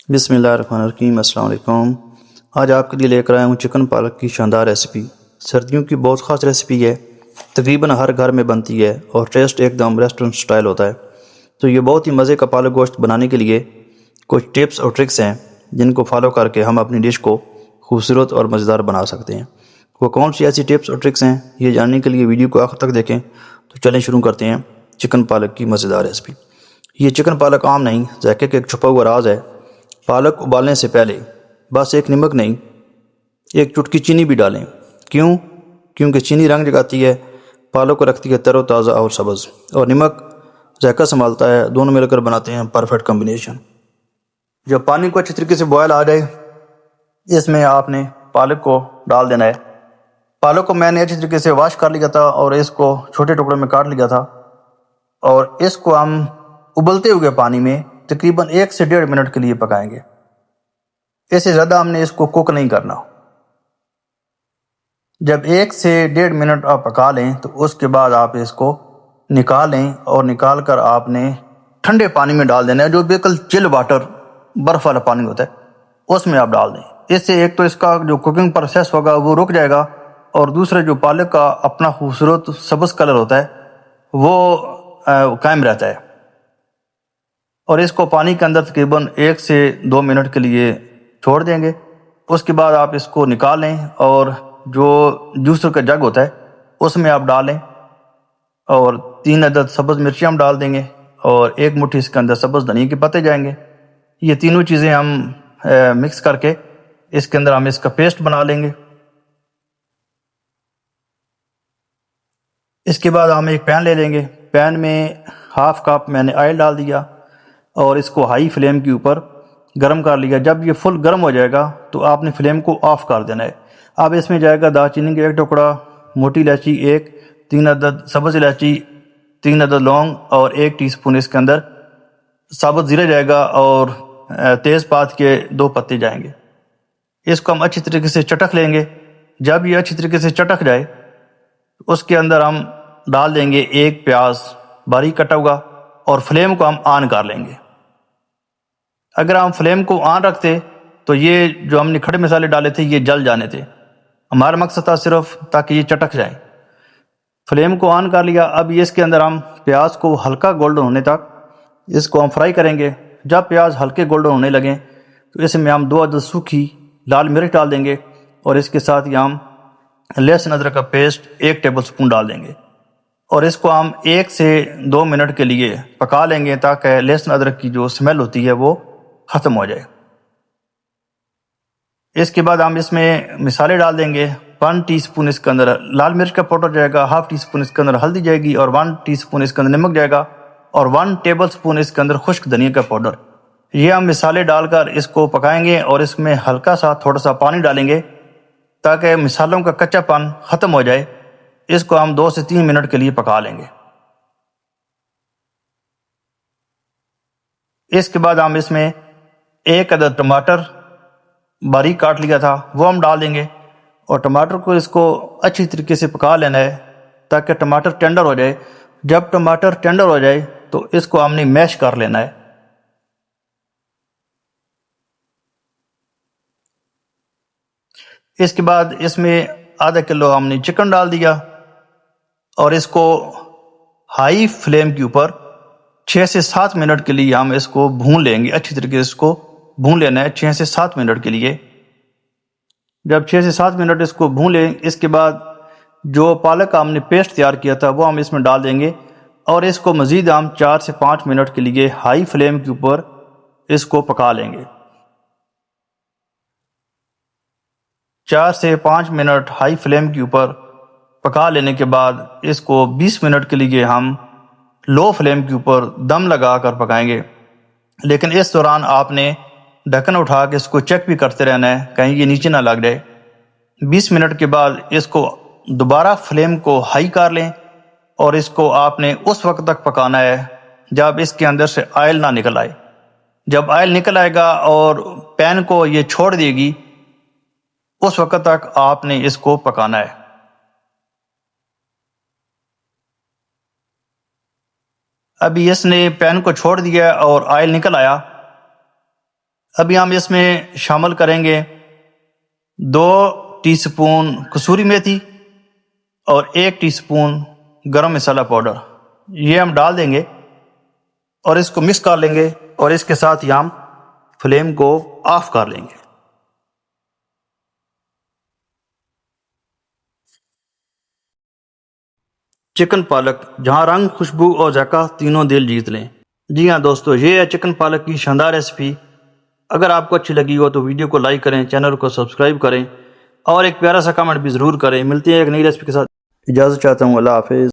بسم اللہ الرحمن الرحیم۔ السلام علیکم۔ آج آپ کے لیے لے کر آیا ہوں چکن پالک کی شاندار ریسیپی۔ سردیوں کی بہت خاص ریسیپی ہے، تقریباً ہر گھر میں بنتی ہے اور ٹیسٹ ایک دم ریسٹورنٹ سٹائل ہوتا ہے۔ تو یہ بہت ہی مزے کا پالک گوشت بنانے کے لیے کچھ ٹپس اور ٹرکس ہیں جن کو فالو کر کے ہم اپنی ڈش کو خوبصورت اور مزیدار بنا سکتے ہیں۔ وہ کون سی ایسی ٹپس اور ٹرکس ہیں، یہ جاننے کے لیے ویڈیو کو آخر تک دیکھیں۔ تو چلیں شروع کرتے ہیں چکن پالک کی مزیدار ریسیپی۔ یہ چکن پالک عام نہیں، ذائقے کا ایک چھپا ہوا راز ہے۔ پالک ابالنے سے پہلے بس ایک نمک نہیں، ایک چٹکی چینی بھی ڈالیں۔ کیونکہ چینی رنگ جگاتی ہے، پالک کو رکھتی ہے تر و تازہ اور سبز، اور نمک ذائقہ سنبھالتا ہے۔ دونوں مل کر بناتے ہیں پرفیکٹ کمبینیشن۔ جب پانی کو اچھی طریقے سے بوائل آ جائے، اس میں آپ نے پالک کو ڈال دینا ہے۔ پالک کو میں نے اچھی طریقے سے واش کر لیا تھا اور اس کو چھوٹے ٹکڑوں میں کاٹ لیا تھا، اور اس کو ہم ابلتے ہوئے پانی میں تقریباً 1 سے 1.5 منٹ کے لیے پکائیں گے۔ اس سے زیادہ ہم نے اس کو کوک نہیں کرنا۔ جب 1 سے 1.5 منٹ آپ پکا لیں تو اس کے بعد آپ اس کو نکالیں، اور نکال کر آپ نے ٹھنڈے پانی میں ڈال دینا ہے، جو بالکل چل واٹر، برف والا پانی ہوتا ہے، اس میں آپ ڈال دیں۔ اس سے ایک تو اس کا جو کوکنگ پروسیس ہوگا وہ رک جائے گا، اور دوسرے جو پالک کا اپنا خوبصورت سبز کلر ہوتا ہے وہ قائم رہتا ہے۔ اور اس کو پانی کے اندر تقریباً 1 سے 2 منٹ کے لیے چھوڑ دیں گے۔ اس کے بعد آپ اس کو نکال لیں، اور جو جوسر کا جگ ہوتا ہے اس میں آپ ڈالیں، اور 3 عدد سبز مرچیں ہم ڈال دیں گے، اور 1 مٹھی اس کے اندر سبز دھنیا کے پتے جائیں گے۔ یہ تینوں چیزیں ہم مکس کر کے اس کے اندر ہم اس کا پیسٹ بنا لیں گے۔ اس کے بعد ہم ایک پین لے لیں گے۔ پین میں ½ کپ میں نے آئل ڈال دیا، اور اس کو ہائی فلیم کے اوپر گرم کر لیا۔ جب یہ فل گرم ہو جائے گا تو آپ نے فلیم کو آف کر دینا ہے۔ اب اس میں جائے گا دارچینی کا 1 ٹکڑا، موٹی الائچی 1، 3 عدد سبز الائچی، 3 عدد لونگ، اور 1 ٹی سپون اس کے اندر ثابت زیرہ جائے گا، اور تیز پات کے 2 پتے جائیں گے۔ اس کو ہم اچھی طریقے سے چٹک لیں گے۔ جب یہ اچھی طریقے سے چٹک جائے اس کے اندر ہم ڈال دیں گے 1 پیاز باریک کٹا ہوا، اور فلیم کو ہم آن کر لیں گے۔ اگر ہم فلیم کو آن رکھتے تو یہ جو ہم نے کھڑے مسالے ڈالے تھے یہ جل جانے تھے۔ ہمارا مقصد تھا صرف تاکہ یہ چٹک جائیں۔ فلیم کو آن کر لیا۔ اب اس کے اندر ہم پیاز کو ہلکا گولڈن ہونے تک اس کو ہم فرائی کریں گے۔ جب پیاز ہلکے گولڈن ہونے لگیں تو اس میں ہم 2 عدد سوکھی لال مرچ ڈال دیں گے، اور اس کے ساتھ ہی ہم لہسن ادرک کا پیسٹ 1 ٹیبل سپون ڈال دیں گے، اور اس کو ہم 1 سے 2 منٹ کے لیے پکا لیں گے تاکہ لہسن ادرک کی جو سمیل ہوتی ہے وہ ختم ہو جائے۔ اس کے بعد ہم اس میں مسالے ڈال دیں گے۔ 1 ٹی سپون اس کے اندر لال مرچ کا پاؤڈر جائے گا، ½ ٹی سپون اس کے اندر ہلدی جائے گی، اور 1 ٹی سپون اس کے اندر نمک جائے گا، اور 1 ٹیبل سپون اس کے اندر خشک دھنیا کا پاؤڈر۔ یہ ہم مسالے ڈال کر اس کو پکائیں گے، اور اس میں ہلکا سا تھوڑا سا پانی ڈالیں گے تاکہ مسالوں کا کچا پن ختم ہو جائے۔ اس کو ہم 2 سے 3 منٹ کے لیے پکا لیں گے۔ اس کے بعد ہم اس میں 1 عدد ٹماٹر باریک کاٹ لیا تھا وہ ہم ڈال دیں گے، اور ٹماٹر کو اس کو اچھی طریقے سے پکا لینا ہے تاکہ ٹماٹر ٹینڈر ہو جائے۔ جب ٹماٹر ٹینڈر ہو جائے تو اس کو ہم نے میش کر لینا ہے۔ اس کے بعد اس میں ½ کلو ہم نے چکن ڈال دیا، اور اس کو ہائی فلیم کے اوپر 6 سے 7 منٹ کے لیے ہم اس کو بھون لیں گے۔ اچھی طریقے سے اس کو بھون لینا ہے 6 سے 7 منٹ کے لیے۔ جب 6 سے 7 منٹ اس کو بھون لیں، اس کے بعد جو پالک کا ہم نے پیسٹ تیار کیا تھا وہ ہم اس میں ڈال دیں گے، اور اس کو مزید ہم 4 سے 5 منٹ کے لیے ہائی فلیم کے اوپر اس کو پکا لیں گے۔ 4 سے 5 منٹ ہائی فلیم کے اوپر پکا لینے کے بعد اس کو 20 منٹ کے لیے ہم لو فلیم کے اوپر دم لگا کر پکائیں گے۔ لیکن اس دوران آپ نے ڈھکن اٹھا کے اس کو چیک بھی کرتے رہنا ہے کہیں یہ نیچے نہ لگ جائے۔ 20 منٹ کے بعد اس کو دوبارہ فلیم کو ہائی کر لیں، اور اس کو آپ نے اس وقت تک پکانا ہے جب اس کے اندر سے آئل نہ نکل آئے۔ جب آئل نکل آئے گا اور پین کو یہ چھوڑ دے گی، اس وقت تک آپ نے اس کو پکانا ہے۔ ابھی اس نے پین کو چھوڑ دیا اور آئل نکل آیا۔ ابھی ہم اس میں شامل کریں گے 2 ٹی سپون کسوری میتھی اور 1 ٹی سپون گرم مسالہ پاؤڈر، یہ ہم ڈال دیں گے اور اس کو مکس کر لیں گے، اور اس کے ساتھ ہی ہم فلیم کو آف کر لیں گے۔ چکن پالک جہاں رنگ، خوشبو اور ذائقہ تینوں دل جیت لیں۔ جی ہاں دوستو، یہ ہے چکن پالک کی شاندار ریسیپی۔ اگر آپ کو اچھی لگی ہو تو ویڈیو کو لائک کریں، چینل کو سبسکرائب کریں اور ایک پیارا سا کمنٹ بھی ضرور کریں۔ ملتے ہیں ایک نئی ریسیپی کے ساتھ، اجازت چاہتا ہوں، اللہ حافظ۔